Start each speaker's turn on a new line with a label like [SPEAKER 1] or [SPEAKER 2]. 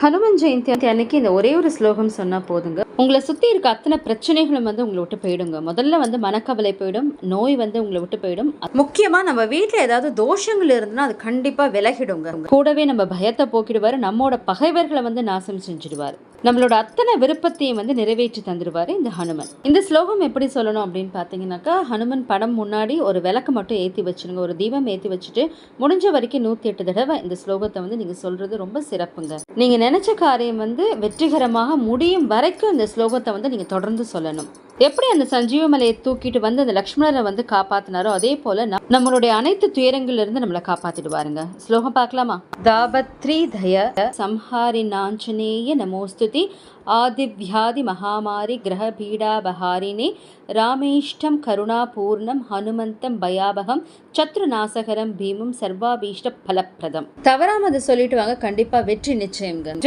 [SPEAKER 1] ஹனுமன் ஜெயந்தி அன்னைக்கு இந்த ஒரே ஒரு ஸ்லோகம் சொன்னா போதுங்க, உங்களை சுத்தி இருக்க அத்தனை பிரச்சனைகளும் உங்களை விட்டு போயிடுங்க. முதல்ல மனக்கவலை போயிடும், நோய் உங்களை விட்டு போயிடும். முக்கியமா நம்ம வீட்டுல ஏதாவது தோஷங்கள் இருந்ததுன்னா அது கண்டிப்பா விலகிடுங்க. கூடவே நம்ம பயத்தை போக்கிடுவாரு, நம்மோட பகைவர்களை நாசம் செஞ்சிடுவாரு, நம்மளோட அத்தனை விருப்பத்தையும் நிறைவேற்றி தந்துடுவாரு இந்த ஹனுமன். இந்த ஸ்லோகம் எப்படி சொல்லணும் அப்படின்னு பார்த்தீங்கன்னாக்கா, ஹனுமன் படம் முன்னாடி ஒரு விளக்கு மட்டும் ஏற்றி வச்சுருங்க, ஒரு தீபம் ஏற்றி வச்சுட்டு முடிஞ்ச வரைக்கும் 108 தடவை இந்த ஸ்லோகத்தை நீங்கள் சொல்றது ரொம்ப சிறப்புங்க. நீங்க நினைச்ச காரியம் வெற்றிகரமாக முடியும் வரைக்கும் இந்த ஸ்லோகத்தை நீங்க தொடர்ந்து சொல்லணும். எப்படி அந்த சஞ்சீவ மலையை தூக்கிட்டு அந்த லக்ஷ்மணரை காப்பாத்தினாரோ அதே போல நம்மளுடைய அனைத்து துயரங்கள்ல இருந்து நம்மளை காப்பாத்திடுவாருங்க. ஸ்லோகம் பார்க்கலாமா? தாபத்ரி தய சம்ஹாரி நாஞ்சனேய நமோஸ்துதி ஆதிவ்யாதி மகாமாரி கிரக பீடாபஹாரினே ராமேஷ்டம் கருணாபூர்ணம் ஹனுமந்தம் பயாபகம் சத்ருநாசகரம் பீமம் சர்வாபீஷ்ட பலப்பிரதம். தவறாம அதை சொல்லிட்டு வாங்க, கண்டிப்பா வெற்றி நிச்சயம்ங்க.